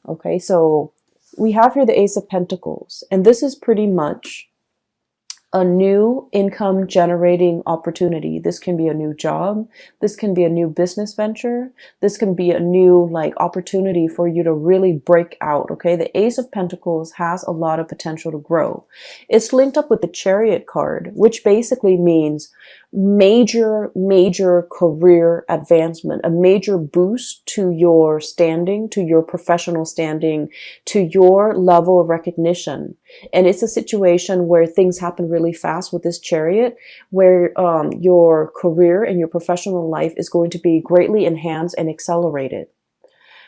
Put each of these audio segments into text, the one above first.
Okay, so we have here the Ace of Pentacles, and this is pretty much a new income generating opportunity. This can be a new job. This can be a new business venture. This can be a new like opportunity for you to really break out. Okay. The Ace of Pentacles has a lot of potential to grow. It's linked up with the Chariot card, which basically means major career advancement, a major boost to your standing, to your professional standing, to your level of recognition. And it's a situation where things happen really fast with this Chariot, where your career and your professional life is going to be greatly enhanced and accelerated.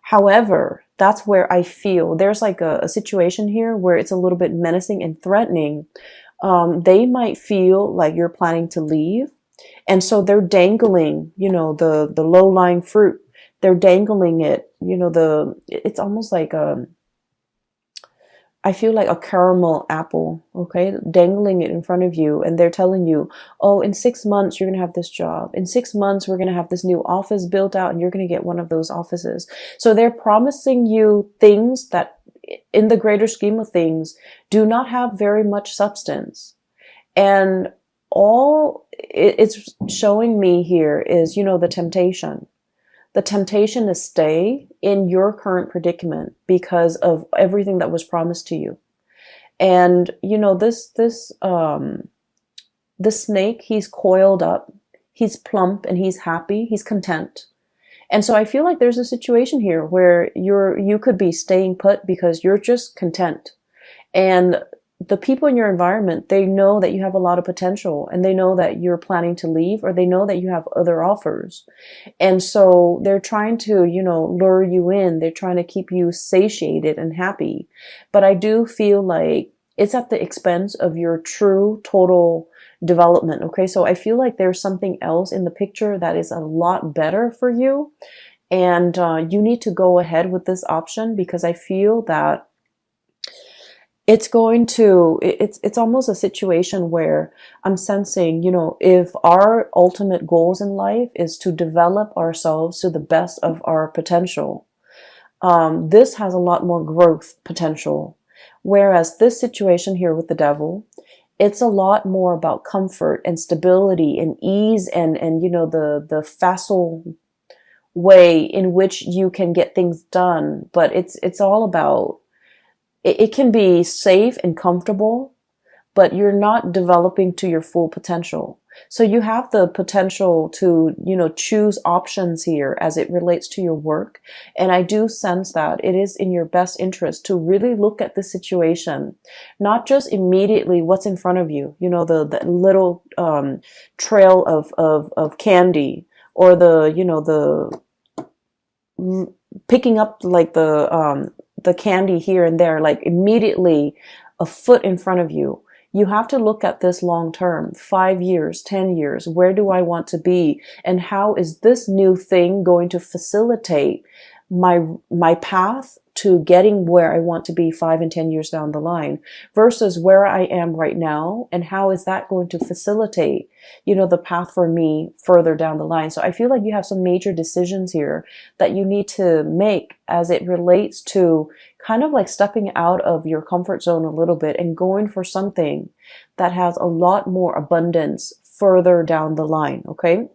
However, that's where I feel there's like a situation here where it's a little bit menacing and threatening. They might feel like you're planning to leave. And so they're dangling, the low-lying fruit. They're dangling it, it's almost like I feel like a caramel apple, okay, dangling it in front of you. And they're telling you, oh, in 6 months, you're going to have this job. In 6 months, we're going to have this new office built out and you're going to get one of those offices. So they're promising you things that in the greater scheme of things do not have very much substance. And all it's showing me here is, the temptation. The temptation to stay in your current predicament because of everything that was promised to you. And, this snake, he's coiled up, he's plump and he's happy, he's content. And so I feel like there's a situation here where you could be staying put because you're just content. And the people in your environment, they know that you have a lot of potential and they know that you're planning to leave or they know that you have other offers. And so they're trying to, lure you in. They're trying to keep you satiated and happy. But I do feel like it's at the expense of your true total development. Okay. So I feel like there's something else in the picture that is a lot better for you. And you need to go ahead with this option because I feel that it's almost a situation where I'm sensing, if our ultimate goals in life is to develop ourselves to the best of our potential, this has a lot more growth potential. Whereas this situation here with the devil, it's a lot more about comfort and stability and ease and the facile way in which you can get things done. But it's all about, it can be safe and comfortable, but you're not developing to your full potential. So you have the potential to, choose options here as it relates to your work. And I do sense that it is in your best interest to really look at the situation, not just immediately what's in front of you, the little trail of candy or the picking up like the candy here and there, like immediately a foot in front of you. You have to look at this long term, 5 years, 10 years. Where do I want to be? And how is this new thing going to facilitate my path to getting where I want to be 5 and 10 years down the line versus where I am right now? And how is that going to facilitate, the path for me further down the line? So I feel like you have some major decisions here that you need to make as it relates to kind of like stepping out of your comfort zone a little bit and going for something that has a lot more abundance further down the line. Okay.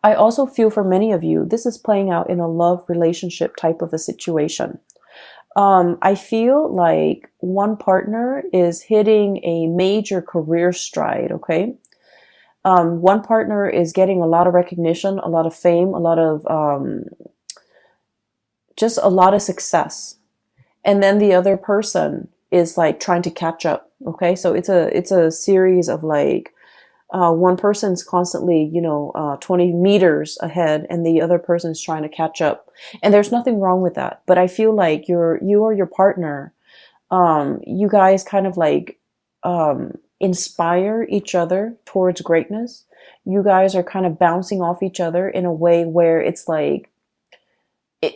I also feel for many of you, this is playing out in a love relationship type of a situation. I feel like one partner is hitting a major career stride. Okay. One partner is getting a lot of recognition, a lot of fame, a lot of, just a lot of success. And then the other person is like trying to catch up. Okay. So it's a series of like, one person's constantly, 20 meters ahead and the other person's trying to catch up. And there's nothing wrong with that. But I feel like you or your partner, you guys kind of like, inspire each other towards greatness. You guys are kind of bouncing off each other in a way where it's like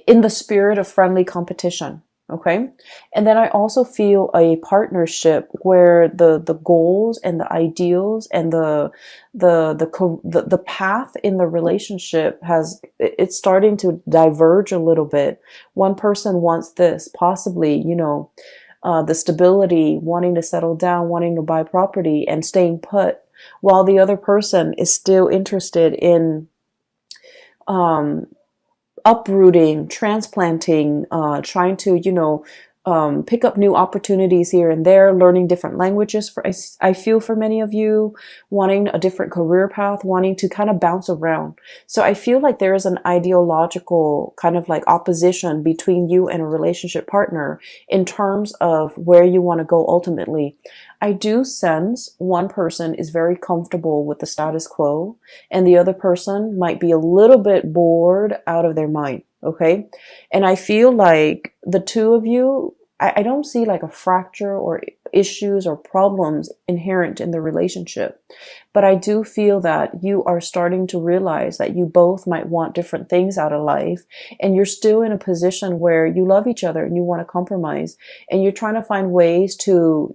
in the spirit of friendly competition. Okay. And then I also feel a partnership where the goals and the ideals and the path in the relationship it's starting to diverge a little bit. One person wants this, possibly, the stability, wanting to settle down, wanting to buy property and staying put, while the other person is still interested in um, uprooting, transplanting, trying to, pick up new opportunities here and there, learning different languages. I feel for many of you, wanting a different career path, wanting to kind of bounce around. So I feel like there is an ideological kind of like opposition between you and a relationship partner in terms of where you want to go ultimately. I do sense one person is very comfortable with the status quo and the other person might be a little bit bored out of their mind. Okay. And I feel like the two of you, I don't see like a fracture or issues or problems inherent in the relationship. But I do feel that you are starting to realize that you both might want different things out of life. And you're still in a position where you love each other and you want to compromise. And you're trying to find ways to,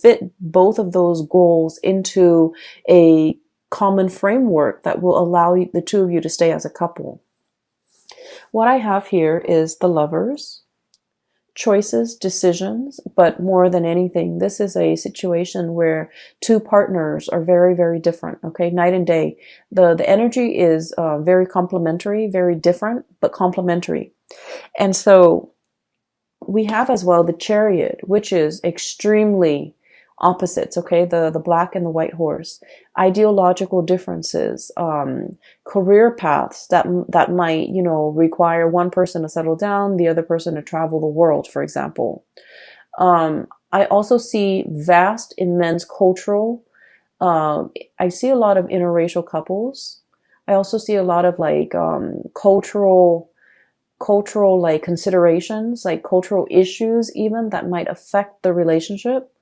fit both of those goals into a common framework that will allow the two of you to stay as a couple. What I have here is the Lovers, choices, decisions, but more than anything, this is a situation where two partners are very, very different. Okay, night and day. The energy is very complementary, very different, but complementary. And so we have as well the Chariot, which is extremely opposites. Okay, the black and the white horse, ideological differences, career paths that might require one person to settle down, the other person to travel the world, for example. I also see vast, immense cultural. I see a lot of interracial couples. I also see a lot of like cultural like considerations, like cultural issues even that might affect the relationship.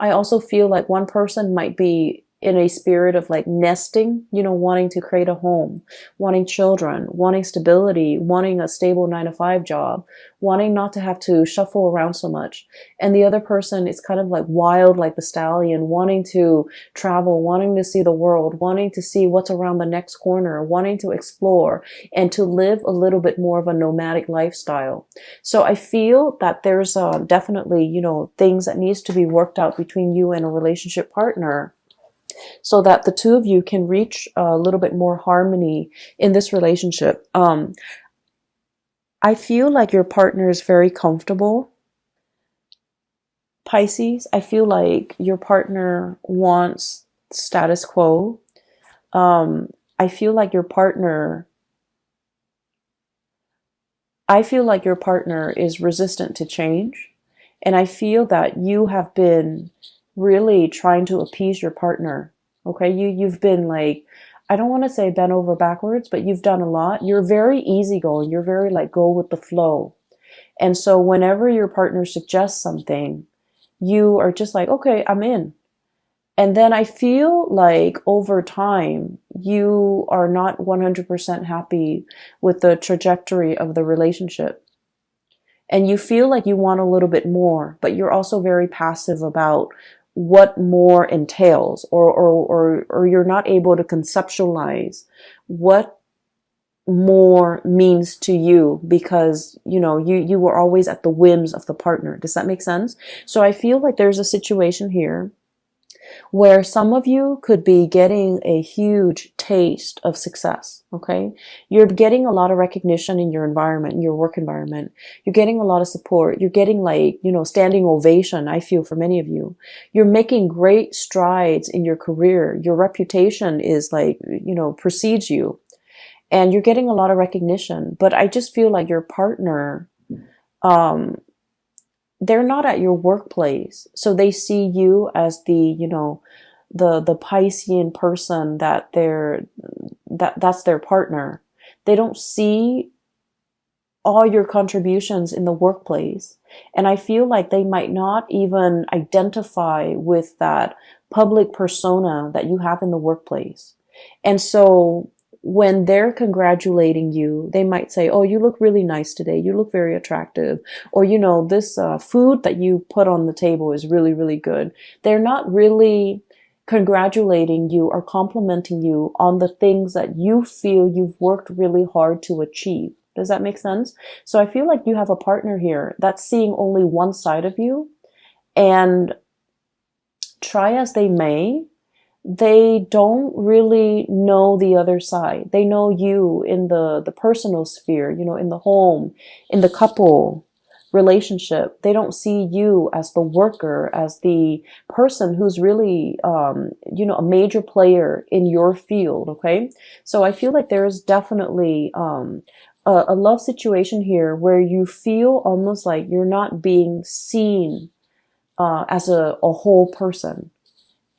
I also feel like one person might be in a spirit of like nesting, wanting to create a home, wanting children, wanting stability, wanting a stable 9 to 5 job, wanting not to have to shuffle around so much. And the other person is kind of like wild, like the stallion, wanting to travel, wanting to see the world, wanting to see what's around the next corner, wanting to explore and to live a little bit more of a nomadic lifestyle. So I feel that there's definitely, things that needs to be worked out between you and a relationship partner, so that the two of you can reach a little bit more harmony in this relationship. I feel like your partner is very comfortable. Pisces, I feel like your partner wants status quo. I feel like your partner is resistant to change. And I feel that you have been really trying to appease your partner. Okay, you've been like, I don't want to say bent over backwards, but you've done a lot. You're very easygoing. You're very like go with the flow. And so whenever your partner suggests something, you are just like, okay, I'm in. And then I feel like over time, you are not 100% happy with the trajectory of the relationship. And you feel like you want a little bit more, but you're also very passive about what more entails, or you're not able to conceptualize what more means to you, because you were always at the whims of the partner. Does that make sense? So I feel like there's a situation here where some of you could be getting a huge taste of success. Okay, you're getting a lot of recognition in your environment, in your work environment. You're getting a lot of support. You're getting like, standing ovation. I feel for many of you, you're making great strides in your career. Your reputation is like, precedes you, and you're getting a lot of recognition. But I just feel like your partner, they're not at your workplace. So they see you as the Piscean person that's their partner. They don't see all your contributions in the workplace. And I feel like they might not even identify with that public persona that you have in the workplace. And so when they're congratulating you, they might say, oh, you look really nice today. You look very attractive. Or, this food that you put on the table is really, really good. They're not really congratulating you or complimenting you on the things that you feel you've worked really hard to achieve. Does that make sense? So I feel like you have a partner here that's seeing only one side of you, and try as they may, they don't really know the other side. They know you in the personal sphere, in the home, in the couple relationship. They don't see you as the worker, as the person who's really, a major player in your field. Okay. So I feel like there is definitely, a love situation here where you feel almost like you're not being seen, as a whole person.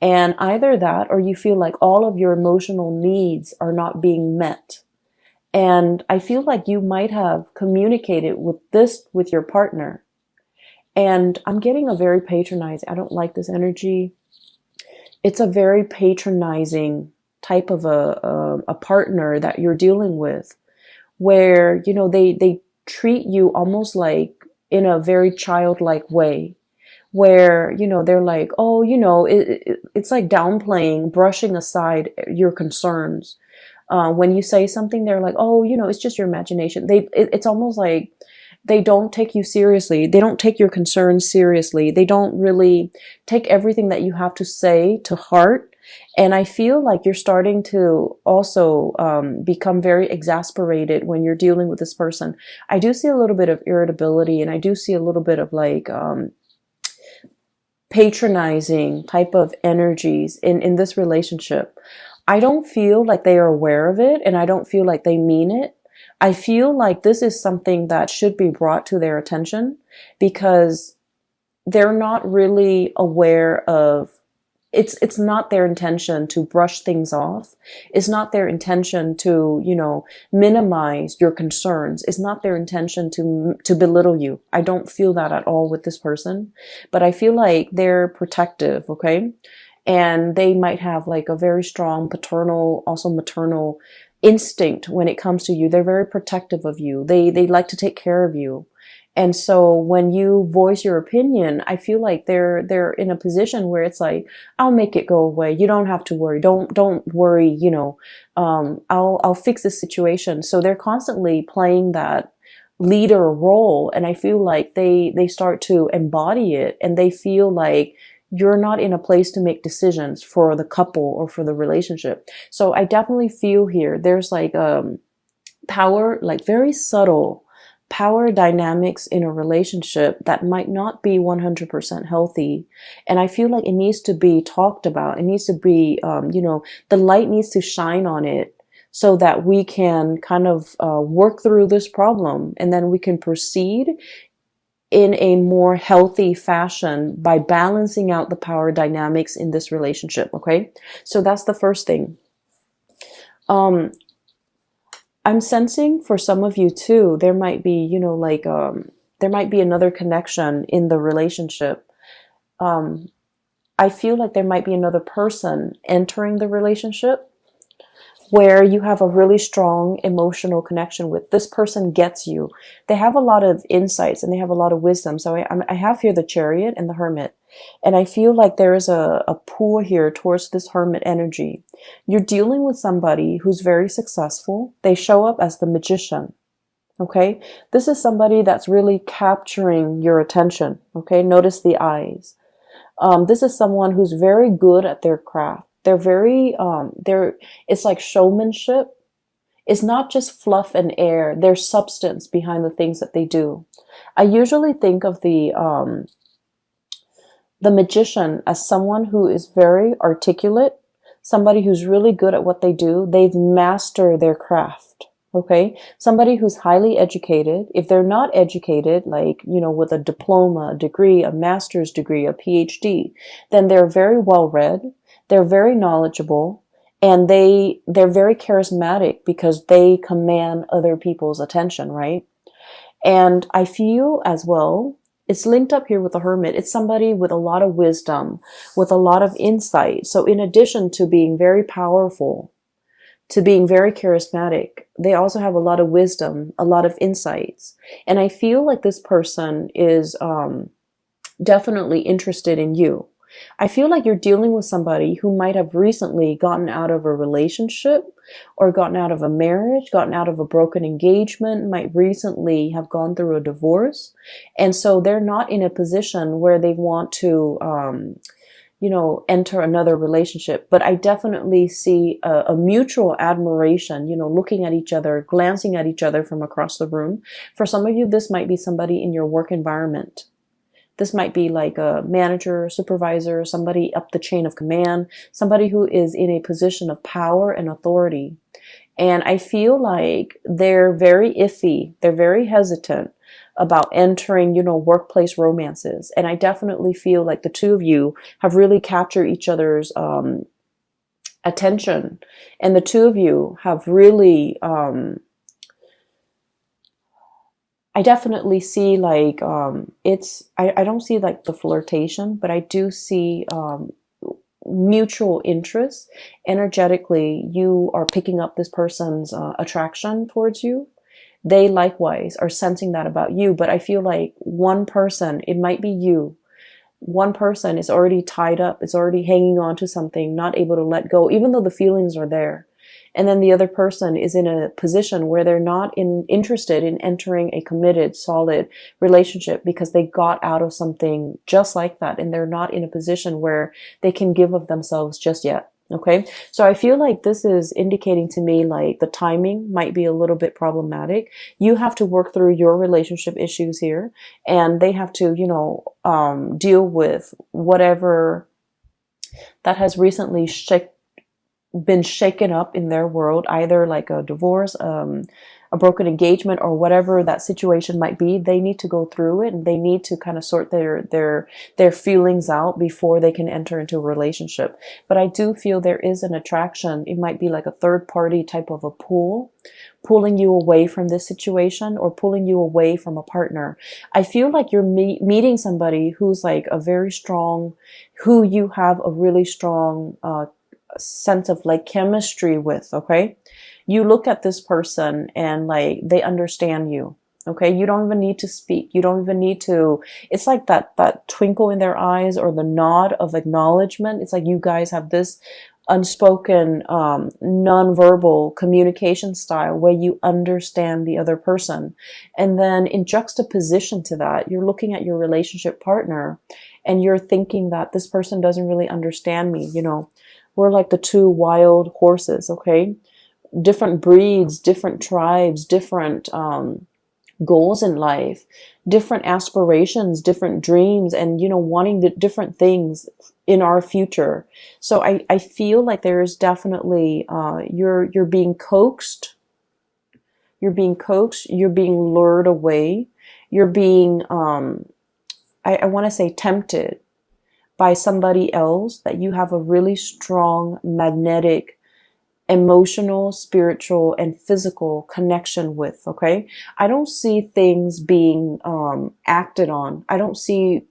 And either that, or you feel like all of your emotional needs are not being met. And I feel like you might have communicated with your partner. And I'm getting a very patronizing, I don't like this energy. It's a very patronizing type of a partner that you're dealing with, where, they treat you almost like in a very childlike way, where, they're like, oh, it's like downplaying, brushing aside your concerns. When you say something, they're like, oh, it's just your imagination. It's almost like they don't take you seriously. They don't take your concerns seriously. They don't really take everything that you have to say to heart. And I feel like you're starting to also become very exasperated when you're dealing with this person. I do see a little bit of irritability, and I do see a little bit of like, patronizing type of energies in this relationship. I don't feel like they are aware of it, and I don't feel like they mean it. I feel like this is something that should be brought to their attention, because they're not really aware of it's not their intention to brush things off. It's not their intention to, minimize your concerns. It's not their intention to belittle you. I don't feel that at all with this person, but I feel like they're protective, okay? And they might have like a very strong paternal, also maternal instinct when it comes to you. They're very protective of you. They like to take care of you. And so when you voice your opinion, I feel like they're in a position where it's like, I'll make it go away. You don't have to worry. Don't worry. I'll fix this situation. So they're constantly playing that leader role. And I feel like they start to embody it, and they feel like you're not in a place to make decisions for the couple or for the relationship. So I definitely feel here, there's like, power, like very subtle power dynamics in a relationship that might not be 100% healthy. And I feel like it needs to be talked about. It needs to be, the light needs to shine on it, so that we can kind of work through this problem, and then we can proceed in a more healthy fashion by balancing out the power dynamics in this relationship. Okay. So that's the first thing. I'm sensing for some of you too, there might be, there might be another connection in the relationship. I feel like there might be another person entering the relationship where you have a really strong emotional connection with. This person gets you. They have a lot of insights and they have a lot of wisdom. So I have here the Chariot and the Hermit. And I feel like there is a pull here towards this Hermit energy. You're dealing with somebody who's very successful. They show up as the Magician. Okay. This is somebody that's really capturing your attention. Okay. Notice the eyes. This is someone who's very good at their craft. They're very, it's like showmanship. It's not just fluff and air. There's substance behind the things that they do. I usually think of the Magician as someone who is very articulate, somebody who's really good at what they do. They've mastered their craft. Okay. Somebody who's highly educated. If they're not educated, like, with a diploma, a degree, a master's degree, a PhD, then they're very well read. They're very knowledgeable, and they're very charismatic because they command other people's attention, right? And I feel as well, it's linked up here with the Hermit. It's somebody with a lot of wisdom, with a lot of insight. So in addition to being very powerful, to being very charismatic, they also have a lot of wisdom, a lot of insights. And I feel like this person is definitely interested in you. I feel like you're dealing with somebody who might have recently gotten out of a relationship or gotten out of a marriage, gotten out of a broken engagement, might recently have gone through a divorce. And so they're not in a position where they want to, enter another relationship. But I definitely see a mutual admiration, looking at each other, glancing at each other from across the room. For some of you, this might be somebody in your work environment. This might be like a manager, supervisor, somebody up the chain of command, somebody who is in a position of power and authority. And I feel like they're very iffy. They're very hesitant about entering, workplace romances. And I definitely feel like the two of you have really captured each other's attention. And the two of you have really, I definitely see like, I don't see like the flirtation, but I do see, mutual interest. Energetically, you are picking up this person's attraction towards you. They likewise are sensing that about you. But I feel like one person, it might be you, one person is already tied up, is already hanging on to something, not able to let go, even though the feelings are there. And then the other person is in a position where they're not interested in entering a committed, solid relationship because they got out of something just like that. And they're not in a position where they can give of themselves just yet. Okay. So I feel like this is indicating to me like the timing might be a little bit problematic. You have to work through your relationship issues here, and they have to, deal with whatever that has recently been shaken up in their world, either like a divorce, a broken engagement, or whatever that situation might be. They need to go through it, and they need to kind of sort their feelings out before they can enter into a relationship. But I do feel there is an attraction. It might be like a third party type of a pull, pulling you away from this situation or pulling you away from a partner. I feel like you're meeting somebody who's like a very strong, who you have a really strong sense of like chemistry with. Okay, you look at this person and like they understand you. Okay, you don't even need to speak, you don't even need to, it's like that twinkle in their eyes or the nod of acknowledgement. It's like you guys have this unspoken non-verbal communication style where you understand the other person. And then in juxtaposition to that, you're looking at your relationship partner and you're thinking that this person doesn't really understand me. We're like the two wild horses, okay? Different breeds, different tribes, different goals in life, different aspirations, different dreams, and, wanting the different things in our future. So I feel like there is definitely, you're being coaxed, you're being lured away, you're being, I want to say tempted by somebody else that you have a really strong magnetic, emotional, spiritual, and physical connection with. Okay. I don't see things being acted on. I don't see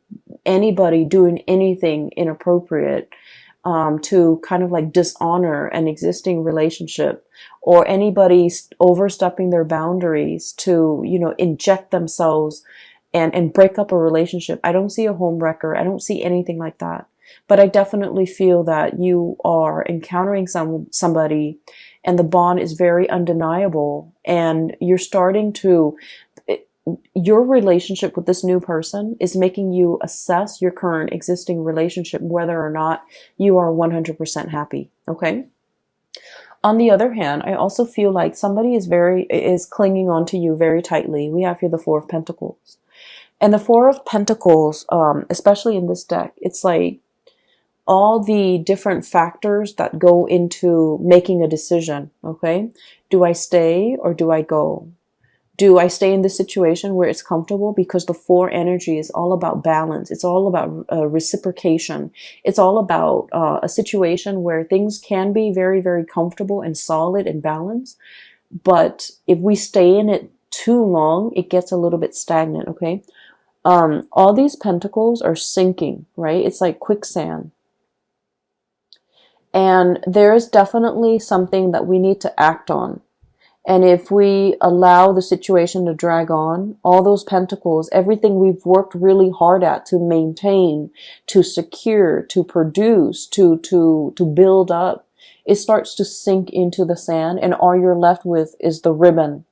anybody doing anything inappropriate to kind of like dishonor an existing relationship, or anybody overstepping their boundaries to, inject themselves and break up a relationship. I don't see a home wrecker. I don't see anything like that. But I definitely feel that you are encountering somebody and the bond is very undeniable, and you're starting to, your relationship with this new person is making you assess your current existing relationship, whether or not you are 100% happy. Okay. On the other hand, I also feel like somebody is clinging on to you very tightly. We have here the Four of Pentacles. And the Four of Pentacles, especially in this deck, it's like all the different factors that go into making a decision. Okay. Do I stay or do I go? Do I stay in this situation where it's comfortable? Because the Four energy is all about balance. It's all about reciprocation. It's all about a situation where things can be very, very comfortable and solid and balanced. But if we stay in it too long, it gets a little bit stagnant. Okay. All these pentacles are sinking, right? It's like quicksand. And there is definitely something that we need to act on. And if we allow the situation to drag on, all those pentacles, everything we've worked really hard at to maintain, to secure, to produce, to build up, it starts to sink into the sand, and all you're left with is the ribbon.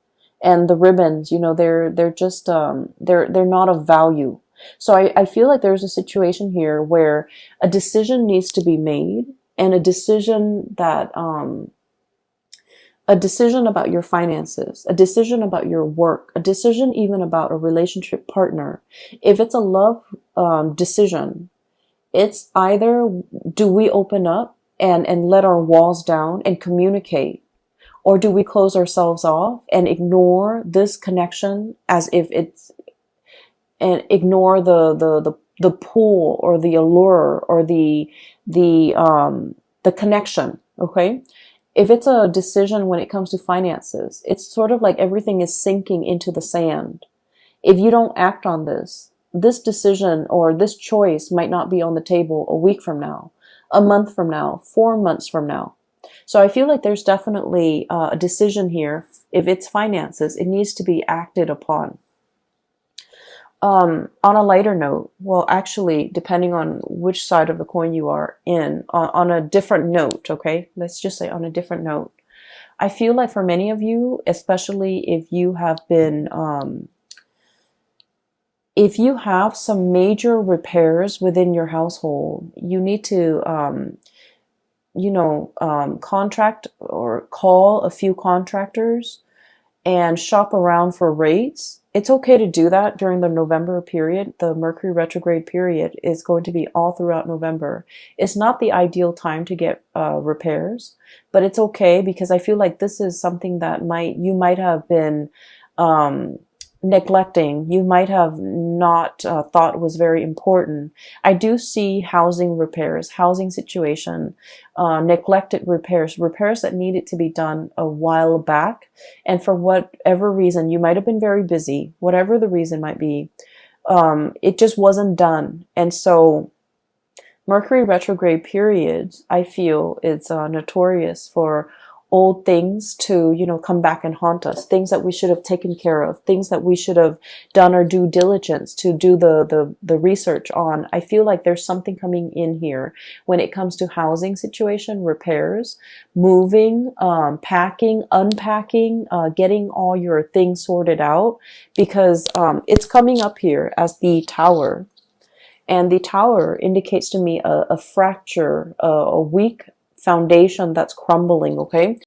And the ribbons, you know, they're just they're not of value. So I feel like there's a situation here where a decision needs to be made, and a decision about your finances, a decision about your work, a decision even about a relationship partner. If it's a love decision, it's either do we open up and let our walls down and communicate, or do we close ourselves off and ignore this connection as if it's, and ignore the pull or the allure or the connection, okay? If it's a decision when it comes to finances, it's sort of like everything is sinking into the sand. If you don't act on this decision or this choice might not be on the table a week from now, a month from now, 4 months from now. So I feel like there's definitely a decision here. If it's finances, it needs to be acted upon. On a lighter note, well, actually, depending on which side of the coin you are in, on a different note, okay? Let's just say on a different note. I feel like for many of you, especially if you have been, if you have some major repairs within your household, you need to, contract or call a few contractors and shop around for rates. It's okay to do that during the November period. The Mercury retrograde period is going to be all throughout November. It's not the ideal time to get repairs, but it's okay because I feel like this is something that you might have been neglecting. You might have not thought was very important. I do see housing repairs, housing situation, neglected repairs that needed to be done a while back. And for whatever reason, you might have been very busy, whatever the reason might be, it just wasn't done. And so Mercury retrograde periods, I feel, it's notorious for old things to, come back and haunt us. Things that we should have taken care of, things that we should have done our due diligence to do the research on. I feel like there's something coming in here when it comes to housing situation, repairs, moving, packing, unpacking, getting all your things sorted out, because it's coming up here as the Tower. And the Tower indicates to me a fracture, a weak foundation that's crumbling, okay?